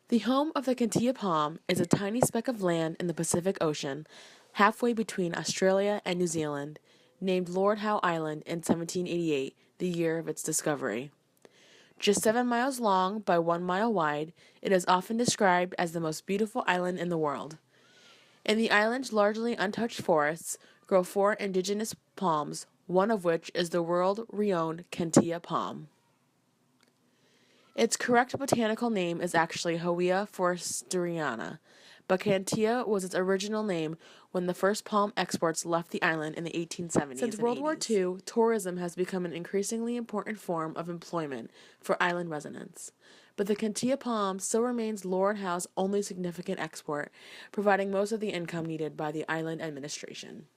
The home of the Kentia palm is a tiny speck of land in the Pacific Ocean, halfway between Australia and New Zealand, named Lord Howe Island in 1788, the year of its discovery. Just 7 miles long by 1 mile wide, it is often described as the most beautiful island in the world. In the island's largely untouched forests grow 4 indigenous palms, one of which is the world-renowned Kentia palm. Its correct botanical name is actually Howea forresteriana, but Kentia was its original name when the first palm exports left the island in the 1870s. Since World War II, tourism has become an increasingly important form of employment for island residents. But the Kentia palm still remains Lord Howe's only significant export, providing most of the income needed by the island administration.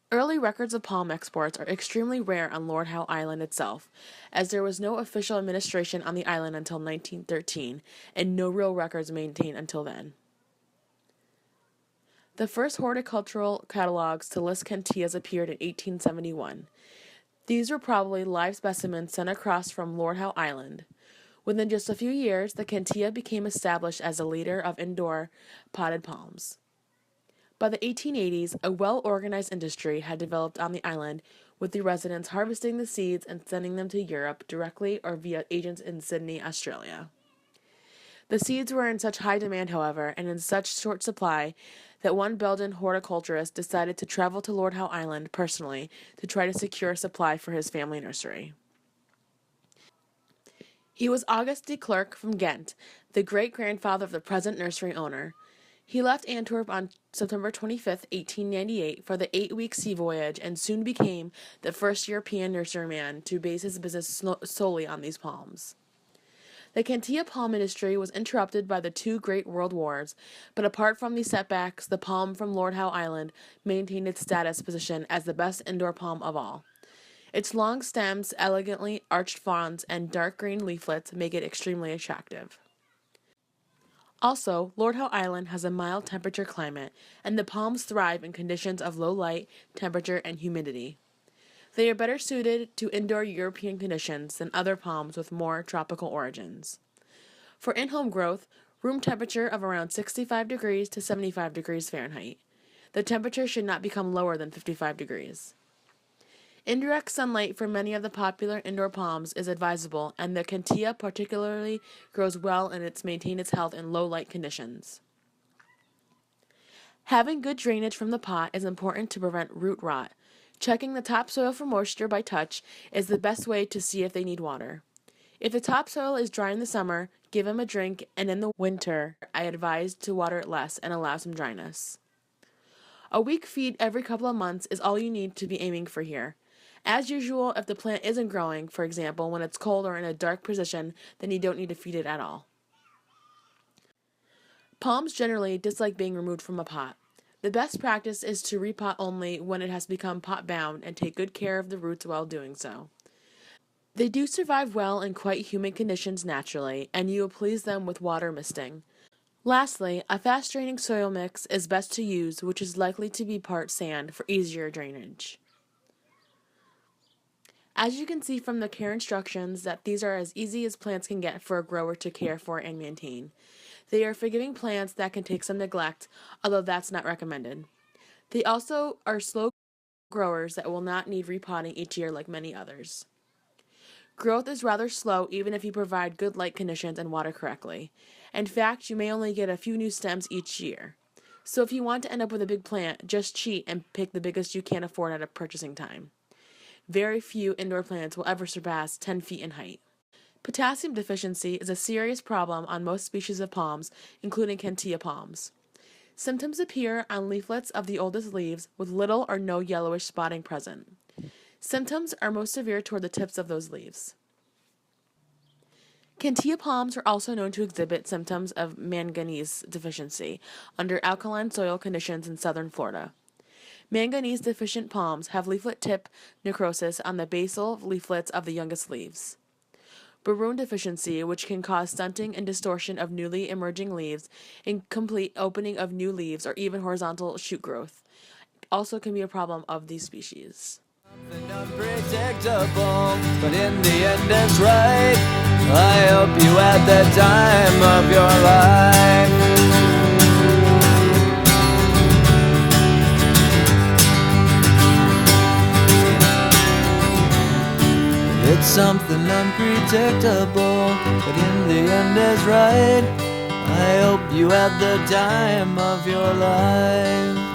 Early records of palm exports are extremely rare on Lord Howe Island itself, as there was no official administration on the island until 1913, and no real records maintained until then. The first horticultural catalogs to list Kentias appeared in 1871. These were probably live specimens sent across from Lord Howe Island. Within just a few years, the Kentia became established as a leader of indoor potted palms. By the 1880s, a well-organized industry had developed on the island, with the residents harvesting the seeds and sending them to Europe directly or via agents in Sydney, Australia. The seeds were in such high demand, however, and in such short supply, that one Belgian horticulturist decided to travel to Lord Howe Island personally to try to secure a supply for his family nursery. He was Auguste de Clercq from Ghent, the great-grandfather of the present nursery owner. He left Antwerp on September 25, 1898, for the 8-week sea voyage and soon became the first European nurseryman to base his business solely on these palms. The Kentia palm industry was interrupted by the 2 Great World Wars, but apart from these setbacks, the palm from Lord Howe Island maintained its status position as the best indoor palm of all. Its long stems, elegantly arched fronds, and dark green leaflets make it extremely attractive. Also, Lord Howe Island has a mild temperature climate, and the palms thrive in conditions of low light, temperature, and humidity. They are better suited to indoor European conditions than other palms with more tropical origins. For in-home growth, room temperature of around 65 degrees to 75 degrees Fahrenheit. The temperature should not become lower than 55 degrees. Indirect sunlight for many of the popular indoor palms is advisable, and the Kentia particularly grows well and maintains its health in low light conditions. Having good drainage from the pot is important to prevent root rot. Checking the topsoil for moisture by touch is the best way to see if they need water. If the topsoil is dry in the summer, give them a drink, and in the winter, I advise to water it less and allow some dryness. A weak feed every couple of months is all you need to be aiming for here. As usual, if the plant isn't growing, for example, when it's cold or in a dark position, then you don't need to feed it at all. Palms generally dislike being removed from a pot. The best practice is to repot only when it has become pot-bound and take good care of the roots while doing so. They do survive well in quite humid conditions naturally, and you will please them with water misting. Lastly, a fast-draining soil mix is best to use, which is likely to be part sand for easier drainage. As you can see from the care instructions that these are as easy as plants can get for a grower to care for and maintain. They are forgiving plants that can take some neglect, although that's not recommended. They also are slow growers that will not need repotting each year like many others. Growth is rather slow even if you provide good light conditions and water correctly. In fact, you may only get a few new stems each year. So if you want to end up with a big plant, just cheat and pick the biggest you can afford at a purchasing time. Very few indoor plants will ever surpass 10 feet in height. Potassium deficiency is a serious problem on most species of palms, including Kentia palms. Symptoms appear on leaflets of the oldest leaves with little or no yellowish spotting present. Symptoms are most severe toward the tips of those leaves. Kentia palms are also known to exhibit symptoms of manganese deficiency under alkaline soil conditions in southern Florida. Manganese-deficient palms have leaflet tip necrosis on the basal leaflets of the youngest leaves. Baroon deficiency, which can cause stunting and distortion of newly emerging leaves, incomplete opening of new leaves, or even horizontal shoot growth, also can be a problem of these species. Something unpredictable, but in the end it's right. I hope you had the time of your life. It's something unpredictable, but in the end is right. I hope you had the time of your life.